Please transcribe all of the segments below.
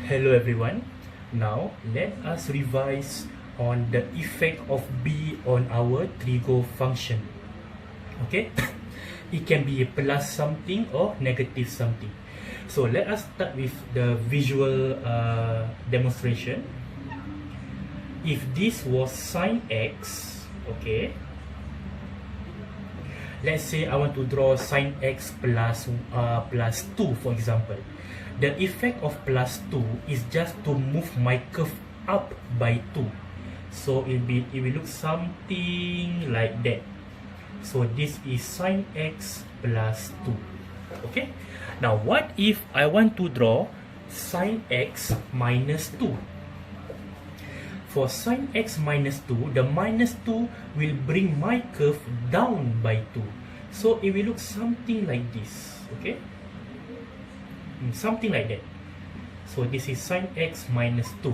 Hello everyone. Now let us revise on the effect of B on our trigo function. Okay, it can be a plus something or negative something. So let us start with the visual demonstration. If this was sine x, okay, let's say I want to draw sine x plus 2, for example. The effect of plus 2 is just to move my curve up by 2. So it will look something like that. So this is sine x plus 2. Okay. Now what if I want to draw sine x minus 2? For sine x minus 2, the minus 2 will bring my curve down by 2. So it will look something like this. Okay. Something like that. So this is sine x minus 2.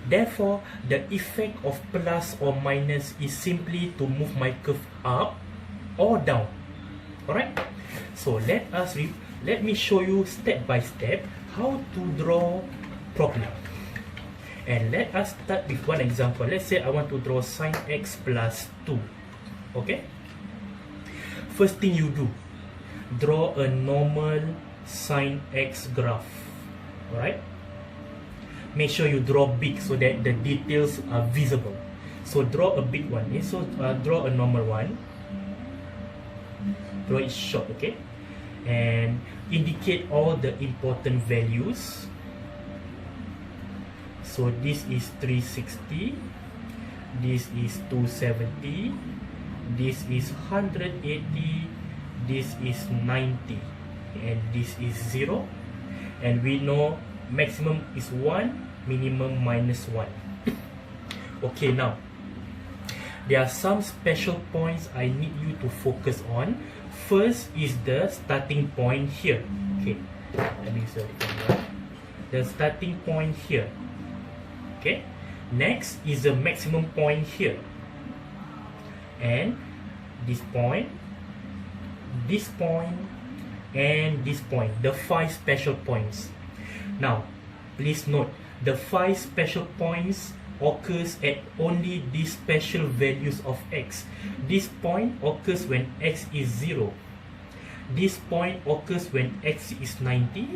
Therefore, the effect of plus or minus is simply to move my curve up or down. Alright? So let me show you step by step how to draw properly. And let us start with one example. Let's say I want to draw sine x plus 2. Okay? First thing you do, draw a normal sine x graph. Alright, make sure you draw big so that the details are visible. So draw a big one. Okay? So draw a normal one, draw it short. Okay, and indicate all the important values. So this is 360, this is 270, this is 180, this is 90, and this is 0, and we know maximum is 1, minimum minus 1. Okay, now there are some special points I need you to focus on. First is the starting point here. Okay, let me show you the starting point here. Okay, next is the maximum point here, and this point, and this point, the 5 special points. Now please note, the 5 special points occurs at only these special values of x. This point occurs when x is 0. This point occurs when x is 90.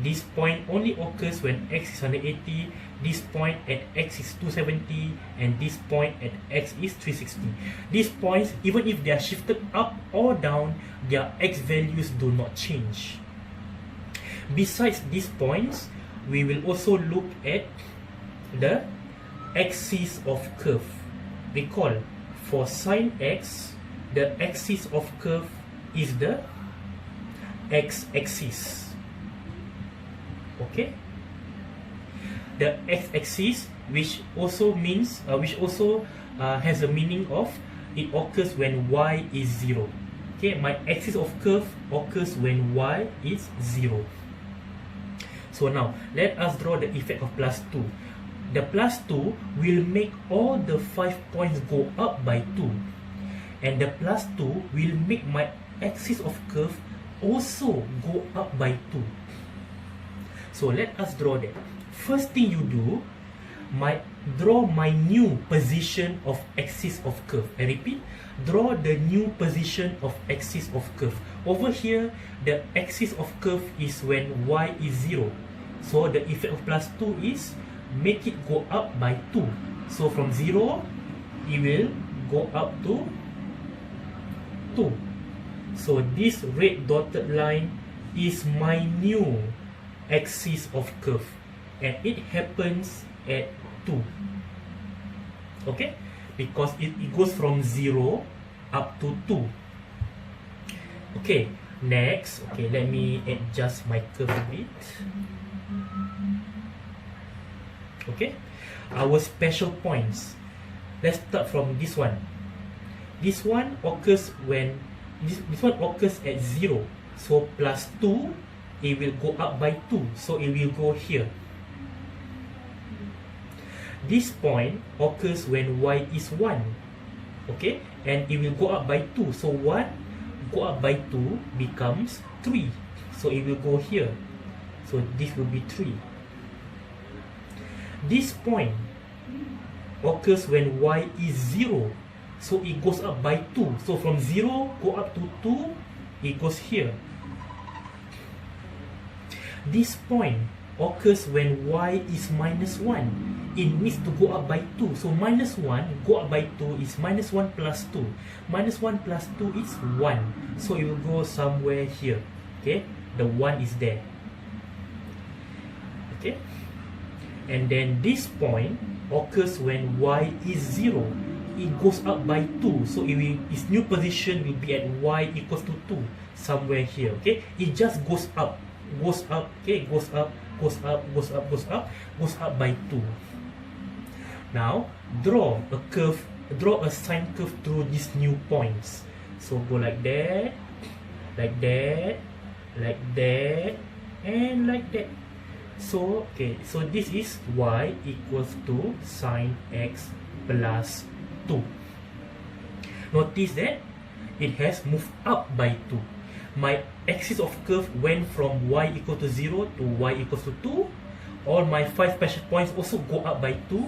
This point only occurs when x is 180. This point at x is 270, and this point at x is 360. These points, even if they are shifted up or down, their x values do not change. Besides these points, we will also look at the axis of curve. Recall, for sine x, the axis of curve is the x-axis. Okay, the x-axis, which also has a meaning of it occurs when y is 0. Okay, my axis of curve occurs when y is 0. So now let us draw the effect of plus 2. The plus 2 will make all the 5 points go up by 2, and the plus 2 will make my axis of curve also go up by 2. So let us draw that. First thing you do, draw my new position of axis of curve. I repeat, draw the new position of axis of curve. Over here, the axis of curve is when y is 0. So the effect of plus 2 is make it go up by 2. So from 0, it will go up to 2. So this red dotted line is my new axis of curve, and it happens at 2. Okay, because it goes from 0 up to 2. Okay, next, okay, let me adjust my curve a bit. Okay, our special points. Let's start from this one. This one occurs when this one occurs at 0. So plus 2, it will go up by 2. So it will go here. This point occurs when y is 1. Okay, and it will go up by 2. So 1 go up by 2 becomes 3. So it will go here. So this will be 3. This point occurs when y is 0. So it goes up by 2. So from 0 go up to 2, it goes here. This point occurs when y is minus 1. It needs to go up by 2. So minus 1 go up by 2 is minus 1 plus 2. Minus 1 plus 2 is 1. So it will go somewhere here. Okay, the 1 is there. Okay, and then this point occurs when y is 0. It goes up by 2. So its new position will be at y equals to 2. Somewhere here. Okay, it just goes up. Goes up. Okay, goes up. Goes up. Goes up. Goes up. Goes up by 2. Now draw a curve. Draw a sine curve through these new points. So go like that, like that, like that, and like that. So okay, so this is y equals to sine x plus 2. Notice that it has moved up by 2. My axis of curve went from y equal to 0 to y equals to 2. All my 5 special points also go up by 2.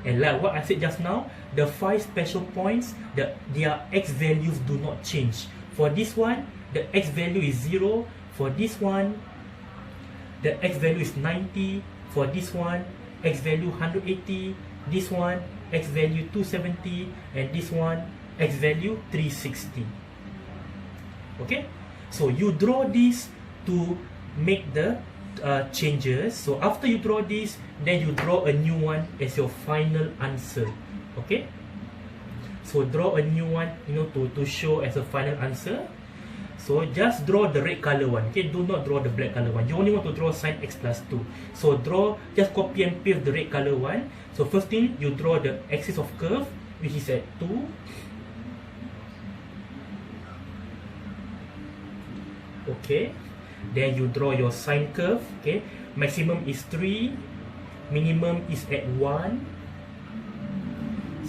And like what I said just now, the 5 special points, their x values do not change. For this one, the x value is 0. For this one, the x value is 90. For this one, x value 180. This one, x value 270. And this one, x value 360. Okay, so you draw this to make the changes. So after you draw this, then you draw a new one as your final answer. Okay, so draw a new one, to show as a final answer. So just draw the red color one. Okay, do not draw the black color one. You only want to draw sine x plus 2. So just copy and paste the red color one. So first thing, you draw the axis of curve, which is at 2. Okay, then you draw your sine curve. Okay, maximum is 3, minimum is at 1.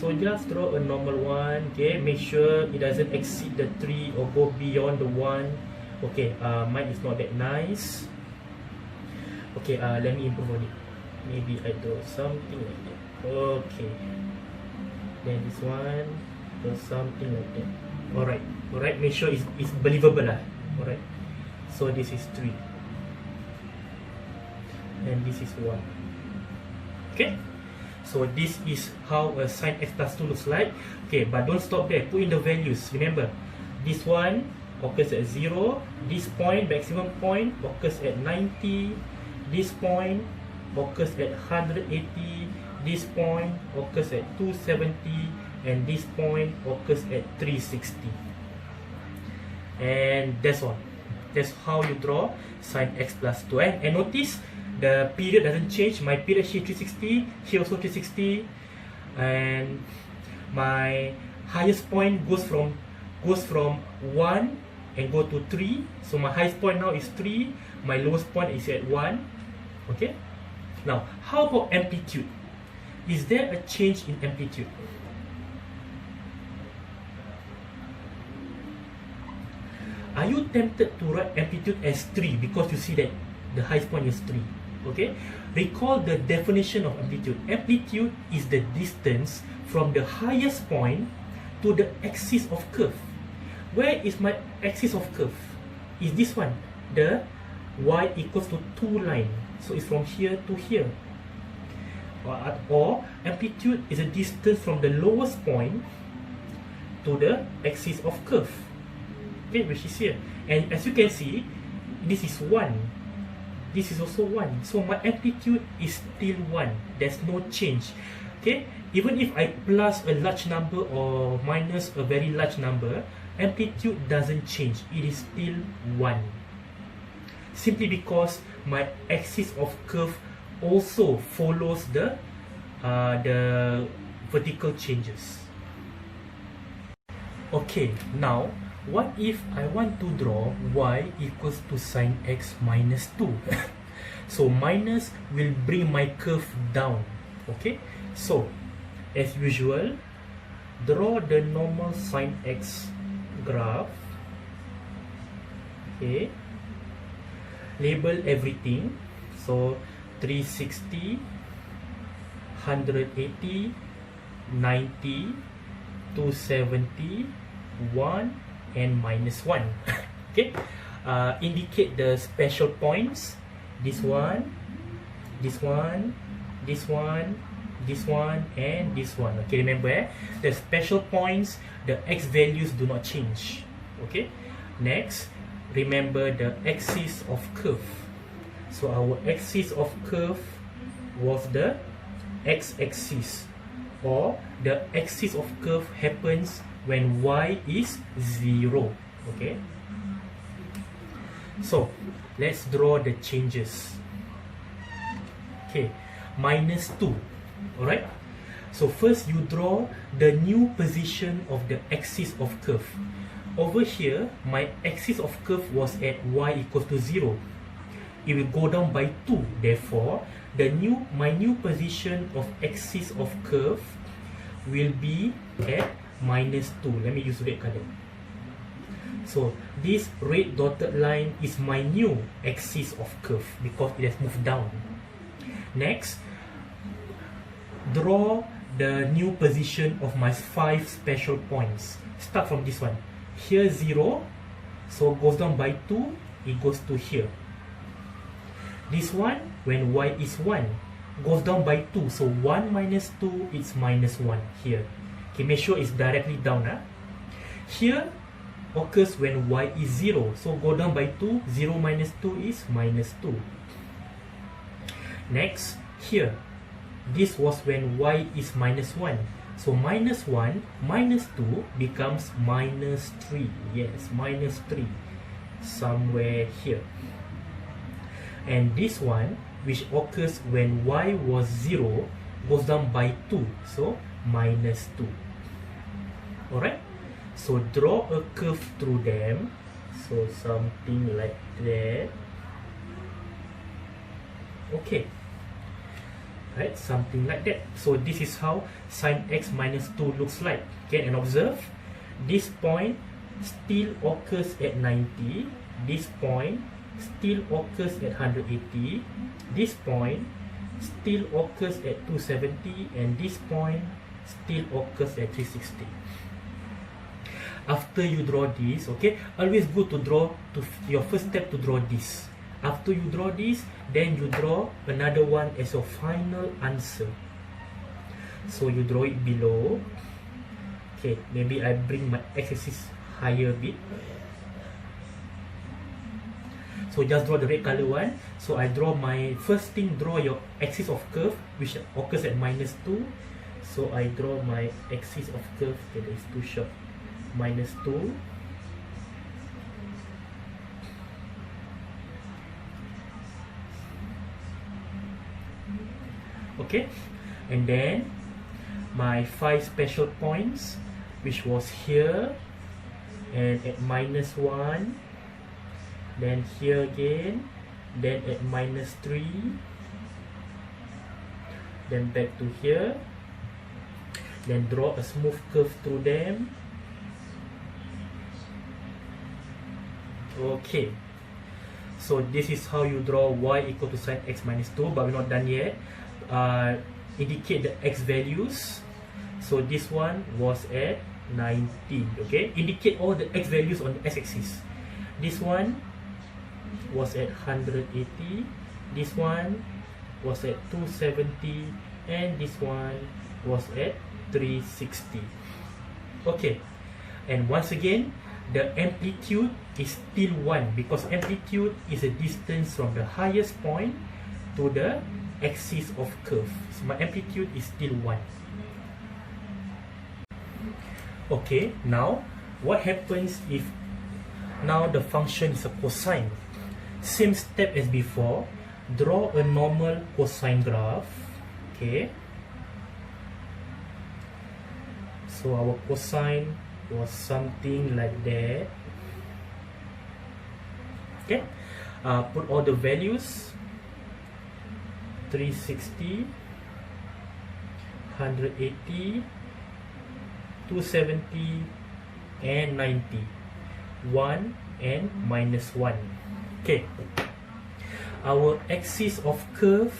So just draw a normal one. Okay, make sure it doesn't exceed the 3 or go beyond the 1. Okay, mine is not that nice. Okay, let me improve on it. Maybe I draw something like that. Okay, then this one, draw something like that. Alright, alright, make sure it's believable lah. Alright, so this is 3 and this is 1. Okay, so this is how a sine x plus 2 looks like. Okay, but don't stop there. Put in the values. Remember, this one occurs at 0. This point, maximum point, occurs at 90. This point occurs at 180. This point occurs at 270. And this point occurs at 360. And that's all. That's how you draw sine x plus 2. And notice the period doesn't change. My period here 360, here also 360, and my highest point goes from 1 and go to 3. So my highest point now is 3. My lowest point is at 1. Okay. Now, how about amplitude? Is there a change in amplitude? Are you tempted to write amplitude as 3 because you see that the highest point is 3? Okay, recall the definition of amplitude. Amplitude is the distance from the highest point to the axis of curve. Where is my axis of curve? Is this one, the y equals to 2 line. So it's from here to here. Or amplitude is a distance from the lowest point to the axis of curve. Okay, which is here. And as you can see, this is 1. This is also 1. So my amplitude is still 1. There's no change. Okay, even if I plus a large number or minus a very large number, amplitude doesn't change. It is still 1. Simply because my axis of curve also follows the vertical changes. Okay, now what if I want to draw y equals to sine x minus 2? So minus will bring my curve down. Okay, so as usual, draw the normal sine x graph. Okay, label everything. So 360, 180, 90, 270, 1, and minus 1. Okay, indicate the special points. This one, this one, this one, this one, and this one. Okay, remember the special points, the x values do not change. Okay, next, remember the axis of curve. So our axis of curve was the x-axis, or the axis of curve happens when y is 0. Okay, so let's draw the changes. Okay, minus 2. Alright, so first you draw the new position of the axis of curve. Over here, my axis of curve was at y equals to 0. It will go down by 2. Therefore, my new position of axis of curve will be at minus 2. Let me use red color. So this red dotted line is my new axis of curve because it has moved down. Next, draw the new position of my 5 special points. Start from this one. Here 0, so goes down by 2, it goes to here. This one, when y is 1, goes down by 2, so 1 minus 2 is minus 1 here. Okay, make sure it's directly down. Here occurs when y is 0, so go down by 2, 0 minus 2 is minus 2. Next, here, this was when y is minus 1. So minus 1 minus 2 becomes minus 3. Yes, minus 3. Somewhere here. And this one, which occurs when y was 0, goes down by 2. So minus 2. Alright? So draw a curve through them. So something like that. Okay. Right, something like that. So this is how sine x minus 2 looks like. Okay, and observe, this point still occurs at 90. This point still occurs at 180. This point still occurs at 270, and this point still occurs at 360. After you draw this, okay, always good to draw your first step to draw this. After you draw this, then you draw another one as your final answer. So you draw it below. Okay, maybe I bring my x-axis higher a bit. So just draw the red color one. So I draw my first thing, draw your axis of curve, which occurs at minus 2. So I draw my axis of curve. Okay, that is too short. Minus 2. Okay, and then my 5 special points, which was here and at minus 1, then here again, then at minus 3, then back to here, then draw a smooth curve through them. Okay, so this is how you draw y equal to sine x minus 2, but we're not done yet. Indicate the x values. So this one was at 90. Okay, indicate all the x values on the x-axis. This one was at 180. This one was at 270, and this one was at 360. Okay, and once again, the amplitude is still 1 because amplitude is a distance from the highest point to the axis of curve. So my amplitude is still 1. Okay, now what happens if now the function is a cosine? Same step as before. Draw a normal cosine graph. Okay, so our cosine was something like that. Okay, put all the values: 360, 180, 270, and 90. 1 and minus 1. Okay, our axis of curve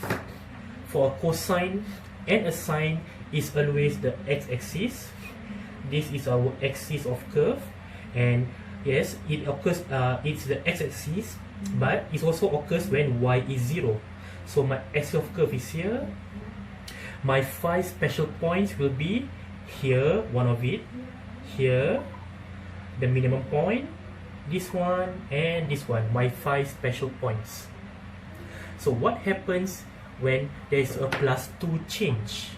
for cosine and a sine is always the x-axis. This is our axis of curve, and yes, it occurs, it's the x-axis, but it also occurs when y is 0. So my axis of curve is here. My 5 special points will be here, one of it, here, the minimum point, this one, and this one, my 5 special points. So what happens when there is a +2 change?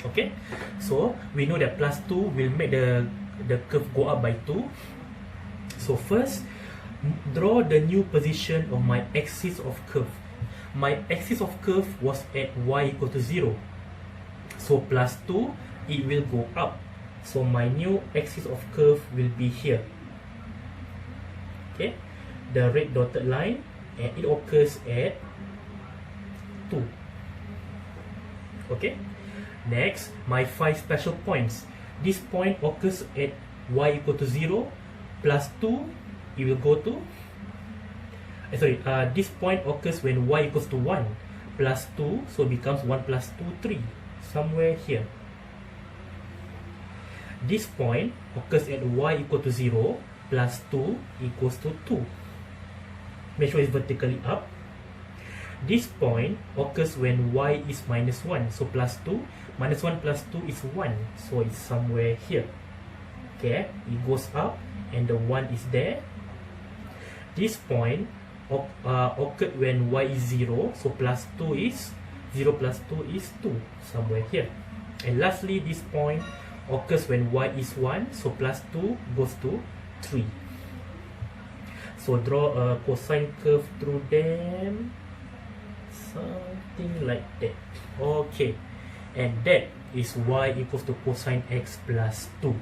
Okay, so we know that +2 will make the curve go up by 2. So first, draw the new position of my axis of curve. My axis of curve was at y equal to 0. So +2, it will go up. So my new axis of curve will be here. Okay, the red dotted line, and it occurs at 2. Okay, next, my 5 special points. This point occurs at y equal to 0, +2, it will go to this point occurs when y equals to 1, +2, so it becomes 1 + 2, 3, somewhere here. This point occurs at y equal to 0, +2 equals to 2. Make sure it's vertically up. This point occurs when y is -1, so +2, -1 + 2 is 1, so it's somewhere here. Okay, it goes up and the 1 is there. This point occurred when y is 0, so +2 is 0 + 2 is 2, somewhere here. And lastly, this point occurs when y is 1, so +2 goes to 3. So draw a cosine curve through them, something like that. Okay, and that is y equals to cosine x plus 2.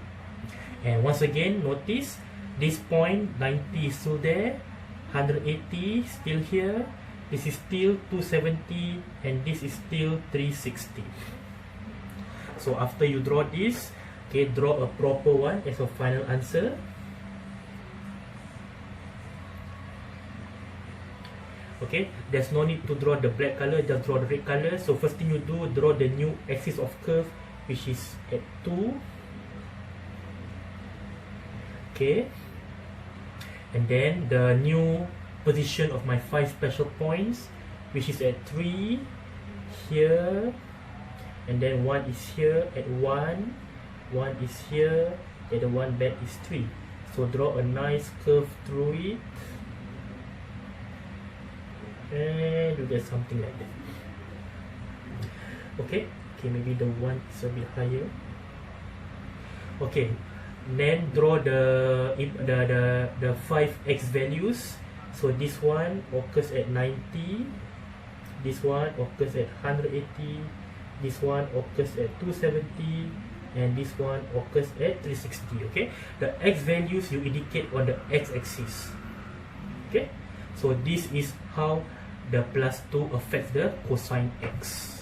And once again, notice this point 90 is still there, 180 still here, this is still 270, and this is still 360. So after you draw this, okay, draw a proper one as a final answer. Okay, there's no need to draw the black color, just draw the red color. So first thing you do, draw the new axis of curve, which is at 2. Okay, and then the new position of my 5 special points, which is at 3 here, and then 1 is here at 1, 1 is here, and the one back is 3. So draw a nice curve through it, and you get something like that. Okay, maybe the 1 is a bit higher. Okay, then draw the 5 x values. So this one occurs at 90, this one occurs at 180, this one occurs at 270, and this one occurs at 360. Okay, the x values you indicate on the x-axis. Okay, so this is how the +2 affects the cosine x.